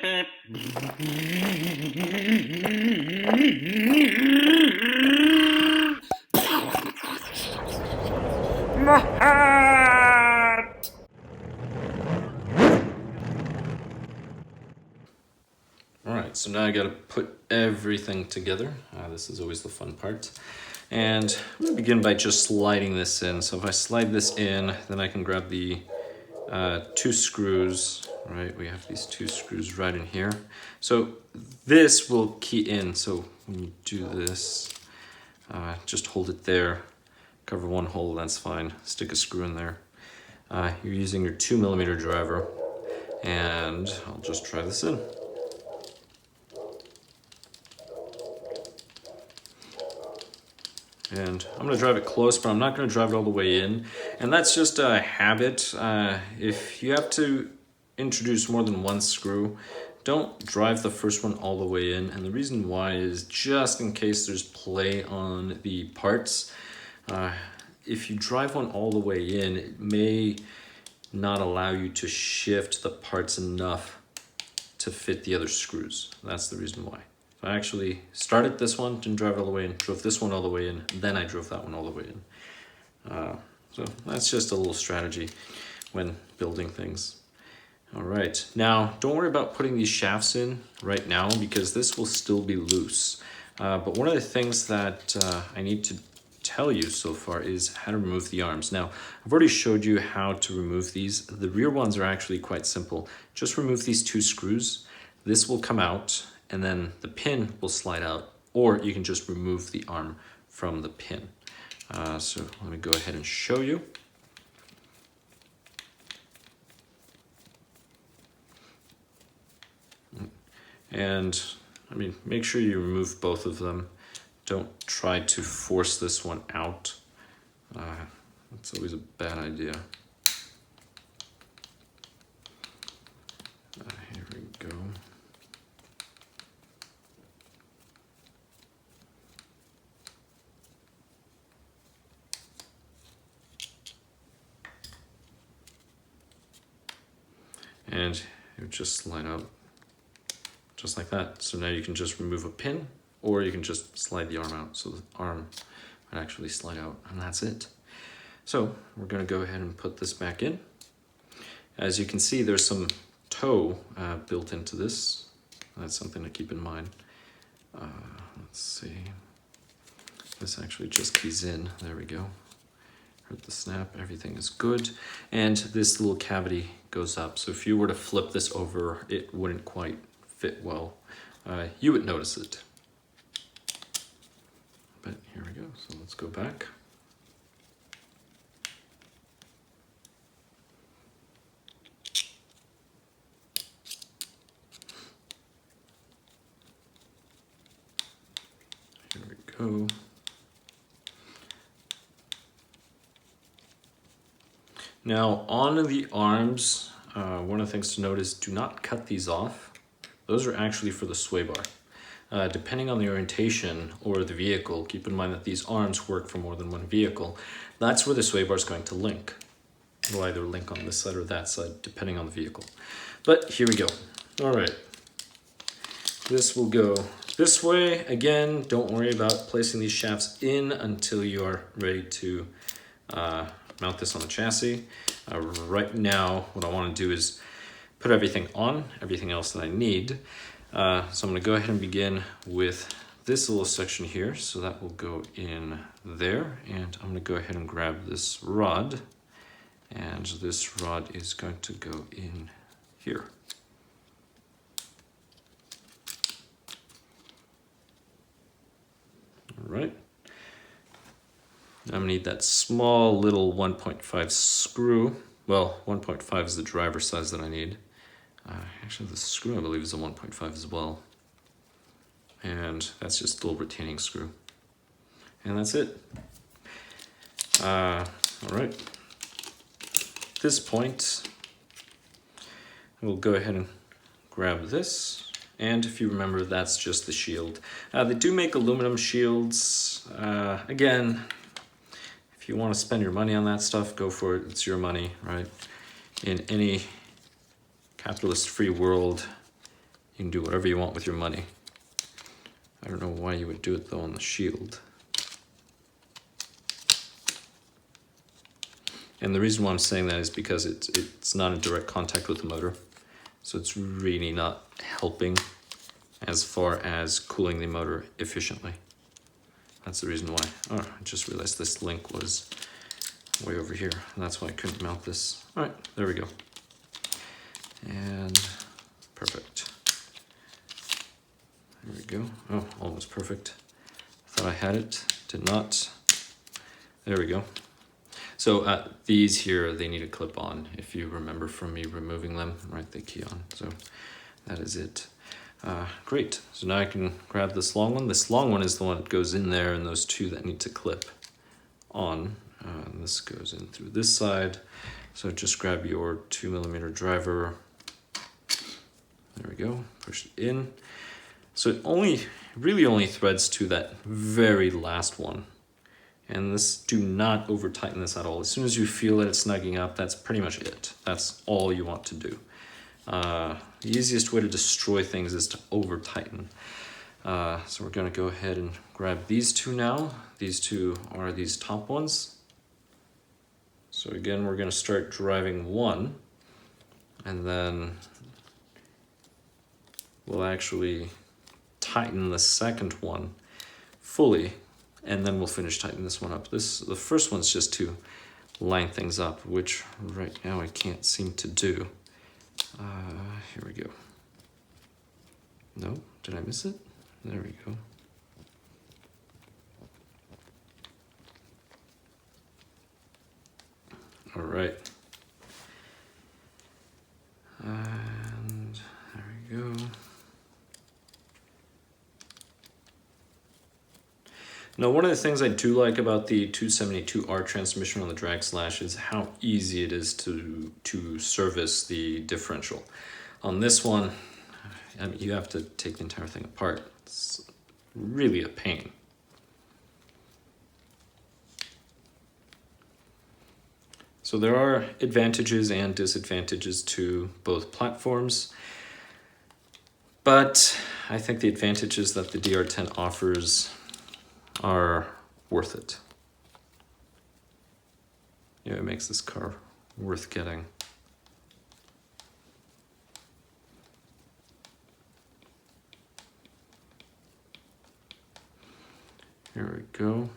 Alright, so now I gotta put everything together. This is always the fun part. And I'm gonna begin by just sliding this in. So if I slide this in, then I can grab the 2 screws, right? We have these 2 screws right in here. So this will key in. So when you do this, just hold it there, cover one hole, that's fine. Stick a screw in there. You're using your 2mm driver, and I'll just try this in. And I'm going to drive it close, but I'm not going to drive it all the way in. And that's just a habit. If you have to introduce more than one screw, don't drive the first one all the way in. And the reason why is just in case there's play on the parts. If you drive one all the way in, it may not allow you to shift the parts enough to fit the other screws. That's the reason why. I actually started this one, didn't drive it all the way in, drove this one all the way in, then I drove that one all the way in. So that's just a little strategy when building things. All right, now don't worry about putting these shafts in right now because this will still be loose. But one of the things that I need to tell you so far is how to remove the arms. Now, I've already showed you how to remove these. The rear ones are actually quite simple. Just remove these 2 screws. This will come out, and then the pin will slide out, or you can just remove the arm from the pin. So let me go ahead and show you. And I mean, make sure you remove both of them. Don't try to force this one out. That's always a bad idea. Here we go. And it would just slide out just like that. So now you can just remove a pin, or you can just slide the arm out. So the arm would actually slide out, and that's it. So we're gonna go ahead and put this back in. As you can see, there's some toe built into this. That's something to keep in mind. Let's see. This actually just keys in. There we go. Heard the snap, everything is good. And this little cavity goes up. So if you were to flip this over, it wouldn't quite fit well. You would notice it. But here we go, so let's go back. Here we go. Now on the arms, one of the things to note is do not cut these off. Those are actually for the sway bar. Depending on the orientation or the vehicle, keep in mind that these arms work for more than one vehicle. That's where the sway bar is going to link. It'll either link on this side or that side, depending on the vehicle. But here we go. All right. This will go this way. Again, don't worry about placing these shafts in until you are ready to mount this on the chassis. Right now, what I want to do is put everything on, everything else that I need. So I'm going to go ahead and begin with this little section here. So that will go in there. And I'm going to go ahead and grab this rod. And this rod is going to go in here. All right. I'm going to need that small little 1.5 screw. Well, 1.5 is the driver size that I need. Actually, the screw, I believe, is a 1.5 as well. And that's just a little retaining screw. And that's it. All right. At this point, we'll go ahead and grab this. And if you remember, that's just the shield. They do make aluminum shields. Again, if you want to spend your money on that stuff, go for it. It's your money, right? In any capitalist-free world, You can do whatever you want with your money. I don't know why you would do it though on the shield. And the reason why I'm saying that is because it's not in direct contact with the motor. So it's really not helping as far as cooling the motor efficiently. That's the reason why. Oh, I just realized this link was way over here, and that's why I couldn't mount this. All right, there we go. And perfect. There we go. Oh, almost perfect. Thought I had it, did not. There we go. So these here, they need a clip on. If you remember from me removing them, right, they key on. So that is it. Great, so now I can grab this long one. This long one is the one that goes in there, and those two that need to clip on. And this goes in through this side. So just grab your 2mm driver. There we go, push it in. So it really only threads to that very last one. And this, do not over tighten this at all. As soon as you feel that it's snugging up, that's pretty much it. That's all you want to do. The easiest way to destroy things is to over tighten. So we're gonna go ahead and grab these two now. These two are these top ones. So again, we're gonna start driving one, and then we'll actually tighten the second one fully, and then we'll finish tightening this one up. The first one's just to line things up, which right now I can't seem to do. Here we go. No, did I miss it? There we go. All right. And there we go. Now, one of the things I do like about the 272R transmission on the drag slash is how easy it is to service the differential. On this one, I mean, you have to take the entire thing apart. It's really a pain. So there are advantages and disadvantages to both platforms, but I think the advantages that the DR10 offers are worth it. Yeah, it makes this car worth getting. Here we go.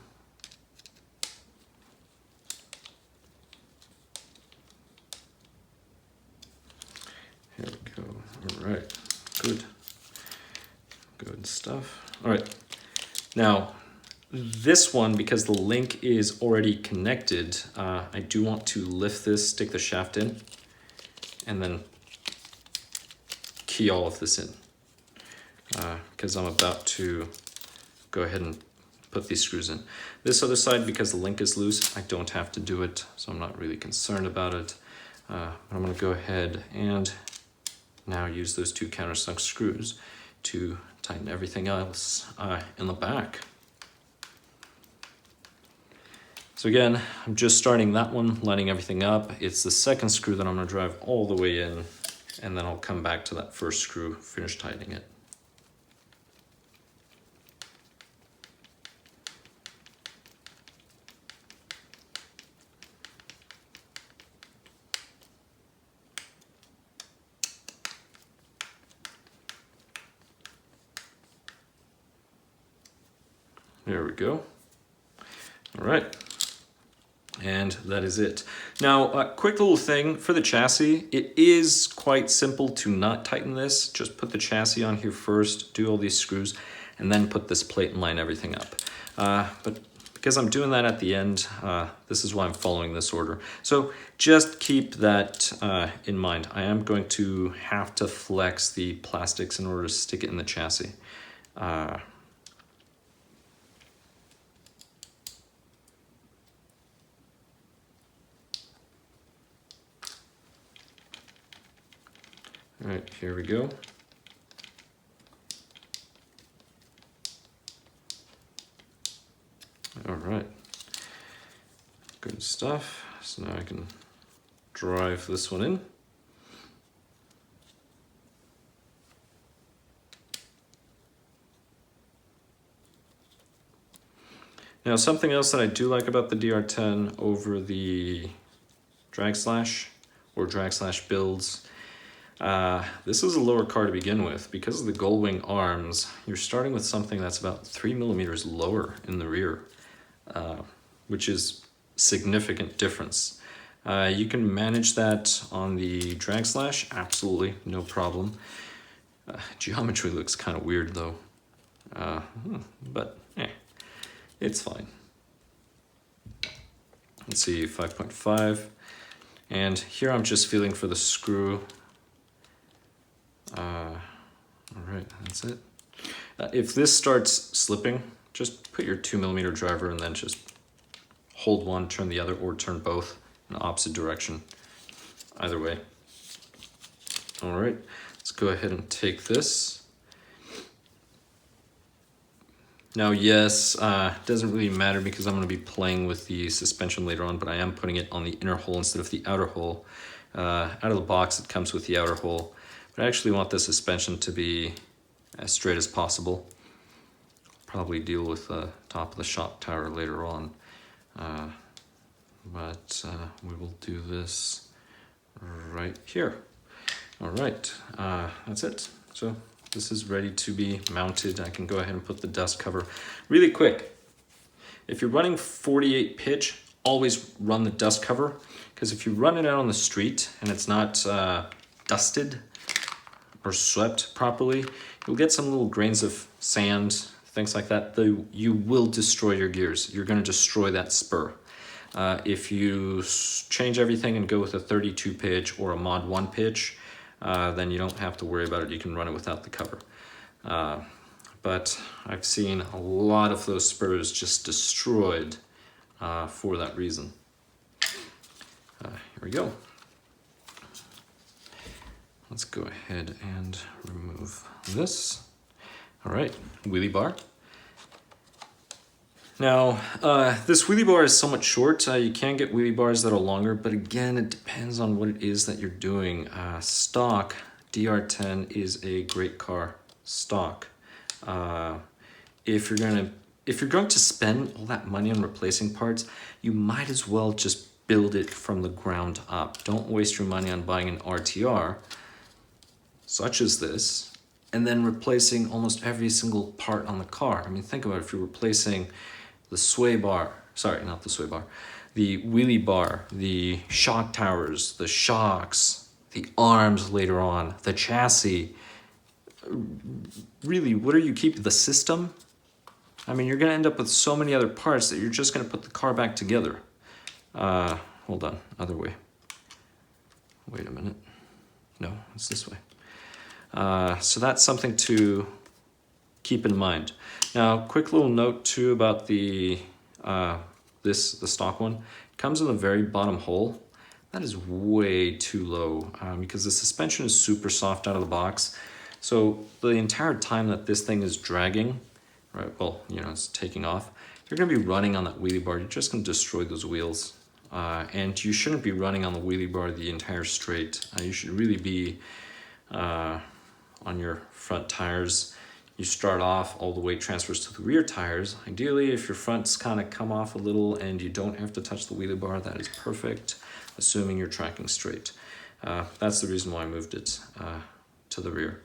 Here we go. All right, good. Good stuff. All right, now this one, because the link is already connected, I do want to lift this, stick the shaft in, and then key all of this in. Because I'm about to go ahead and put these screws in. This other side, because the link is loose, I don't have to do it, so I'm not really concerned about it. I'm gonna go ahead and now use those two countersunk screws to tighten everything else in the back. So again, I'm just starting that one, lining everything up. It's the second screw that I'm gonna drive all the way in, and then I'll come back to that first screw, finish tightening it. There we go. All right. And that is it. Now, a quick little thing for the chassis. It is quite simple to not tighten this. Just put the chassis on here first, do all these screws, and then put this plate and line everything up. But because I'm doing that at the end, this is why I'm following this order. So just keep that in mind. I am going to have to flex the plastics in order to stick it in the chassis. All right, here we go. All right, good stuff. So now I can drive this one in. Now, something else that I do like about the DR10 over the drag slash or drag slash builds, this is a lower car to begin with. Because of the gull wing arms, you're starting with something that's about 3 millimeters lower in the rear, which is significant difference. You can manage that on the drag slash, absolutely, no problem. Geometry looks kind of weird though, but it's fine. Let's see, 5.5. And here I'm just feeling for the screw. All right, that's it. If this starts slipping, just put your 2 millimeter driver and then just hold one, turn the other, or turn both in the opposite direction. Either way. All right, let's go ahead and take this. Now, yes, it doesn't really matter because I'm going to be playing with the suspension later on, but I am putting it on the inner hole instead of the outer hole. Out of the box, it comes with the outer hole, but I actually want the suspension to be as straight as possible. Probably deal with the top of the shock tower later on, but we will do this right here. All right, that's it. So this is ready to be mounted. I can go ahead and put the dust cover. Really quick, if you're running 48 pitch, always run the dust cover, because if you run it out on the street and it's not dusted or swept properly, you'll get some little grains of sand, things like that. You will destroy your gears. You're going to destroy that spur. If you change everything and go with a 32 pitch or a mod 1 pitch, then you don't have to worry about it. You can run it without the cover. But I've seen a lot of those spurs just destroyed for that reason. Here we go. Let's go ahead and remove this. All right, wheelie bar. Now, this wheelie bar is somewhat short. You can get wheelie bars that are longer, but again, it depends on what it is that you're doing. Stock DR10 is a great car, stock. If you're going to spend all that money on replacing parts, you might as well just build it from the ground up. Don't waste your money on buying an RTR, such as this, and then replacing almost every single part on the car. I mean, think about it. If you're replacing the sway bar, sorry, not the sway bar, the wheelie bar, the shock towers, the shocks, the arms later on, the chassis. Really, what are you keeping? The system? I mean, you're going to end up with so many other parts that you're just going to put the car back together. Hold on, other way. Wait a minute. No, it's this way. So that's something to keep in mind. Now, quick little note too about the the stock one. It comes in the very bottom hole. That is way too low because the suspension is super soft out of the box. So the entire time that this thing is dragging, right? Well, you know, it's taking off. You're going to be running on that wheelie bar. You're just going to destroy those wheels. And you shouldn't be running on the wheelie bar the entire straight. You should really be on your front tires. You start off all the way transfers to the rear tires. Ideally, if your fronts kind of come off a little and you don't have to touch the wheelie bar, that is perfect, assuming you're tracking straight. That's the reason why I moved it to the rear.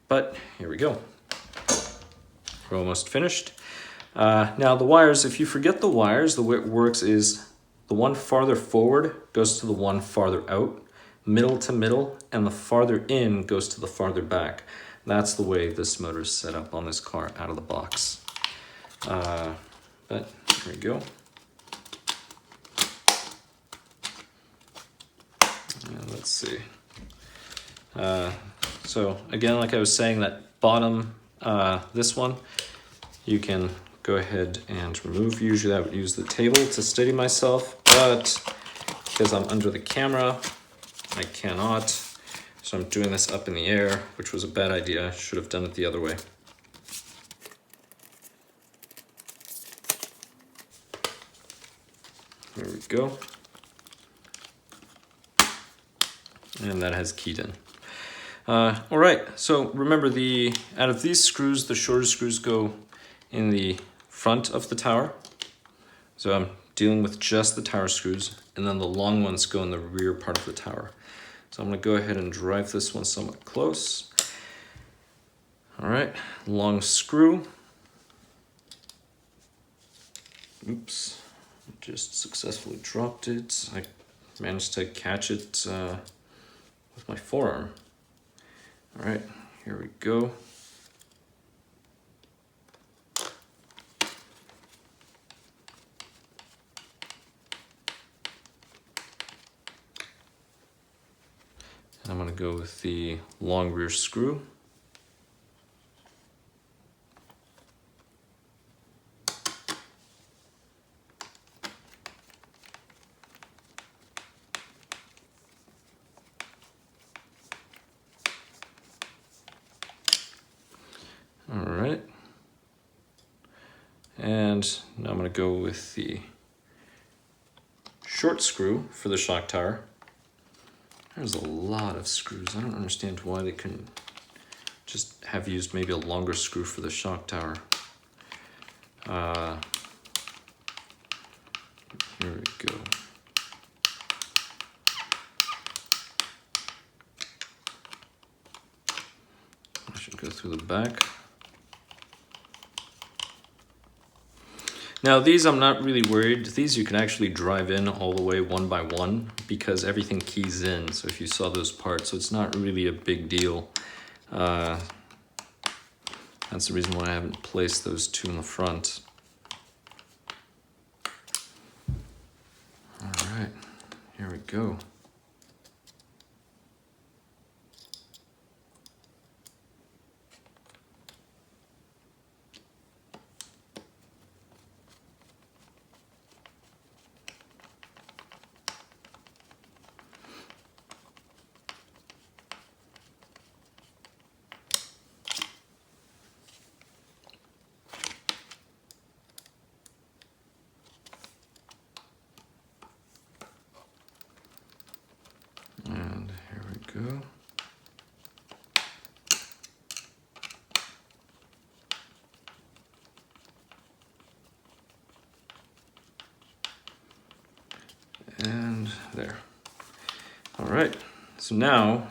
But here we go. We're almost finished. Now the wires, if you forget the wires, the way it works is the one farther forward goes to the one farther out, middle to middle, and the farther in goes to the farther back. That's the way this motor is set up on this car out of the box. But here we go. Let's see. So again, like I was saying, that bottom, this one, you can go ahead and remove. Usually I would use the table to steady myself, but because I'm under the camera, I cannot. So I'm doing this up in the air, which was a bad idea. I should have done it the other way. There we go. And that has keyed in. All right, so remember out of these screws, the shorter screws go in the front of the tower, So I'm dealing with just the tower screws, and then the long ones go in the rear part of the tower. So I'm gonna go ahead and drive this one somewhat close. All right, long screw. Oops, just successfully dropped it. I managed to catch it with my forearm. All right, here we go. And I'm gonna go with the long rear screw. All right. And now I'm gonna go with the short screw for the shock tower. There's a lot of screws. I don't understand why they couldn't just have used maybe a longer screw for the shock tower. Here we go. I should go through the back. Now these I'm not really worried. These you can actually drive in all the way one by one because everything keys in. So if you saw those parts, so it's not really a big deal. That's the reason why I haven't placed those two in the front. All right, here we go. And here we go. And there. All right, so now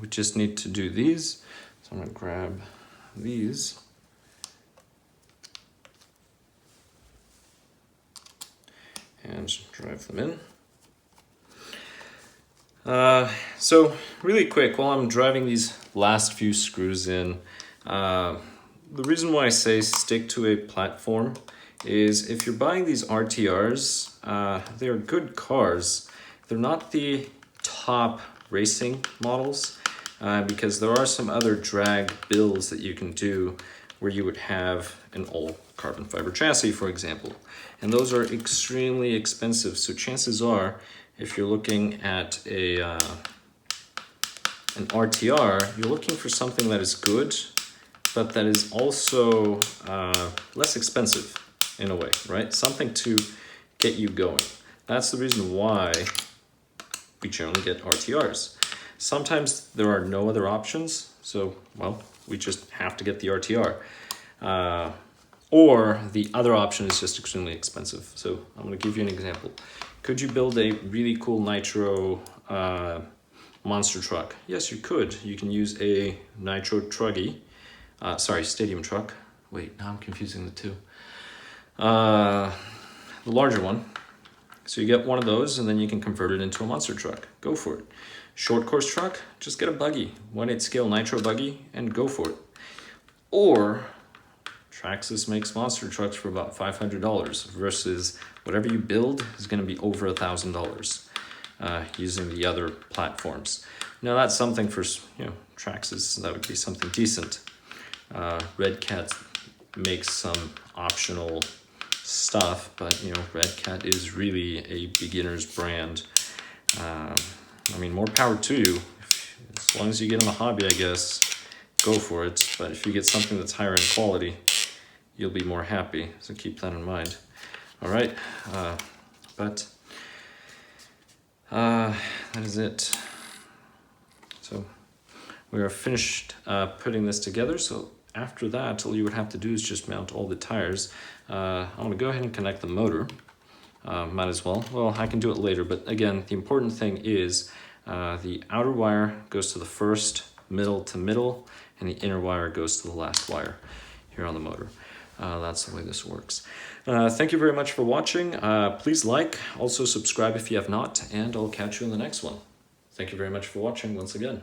we just need to do these. So I'm gonna grab these. And drive them in. So really quick, while I'm driving these last few screws in, the reason why I say stick to a platform is if you're buying these RTRs, they're good cars. They're not the top racing models because there are some other drag builds that you can do where you would have an all carbon fiber chassis, for example. And those are extremely expensive. So chances are, if you're looking at an RTR, you're looking for something that is good, but that is also less expensive in a way, right? Something to get you going. That's the reason why we generally get RTRs. Sometimes there are no other options, so, well, we just have to get the RTR. Or the other option is just extremely expensive. So I'm gonna give you an example. Could you build a really cool nitro monster truck? Yes, you could. You can use a nitro truggy, stadium truck. Wait, now I'm confusing the two. The larger one. So you get one of those and then you can convert it into a monster truck. Go for it. Short course truck, just get a buggy, 1/8 scale nitro buggy and go for it. Or Traxxas makes monster trucks for about $500 versus whatever you build is going to be over $1,000 using the other platforms. Now that's something for, Traxxas, that would be something decent. Red Cat makes some optional stuff, but Red Cat is really a beginner's brand. I mean, more power to you. As long as you get in the hobby, I guess, go for it. But if you get something that's higher in quality, you'll be more happy. So keep that in mind. All right, that is it. So we are finished putting this together. So after that, all you would have to do is just mount all the tires. I'm gonna go ahead and connect the motor. might as well. Well, I can do it later, but again, the important thing is the outer wire goes to the first, middle to middle, and the inner wire goes to the last wire here on the motor. That's the way this works. Thank you very much for watching. Please like, also subscribe if you have not, and I'll catch you in the next one. Thank you very much for watching once again.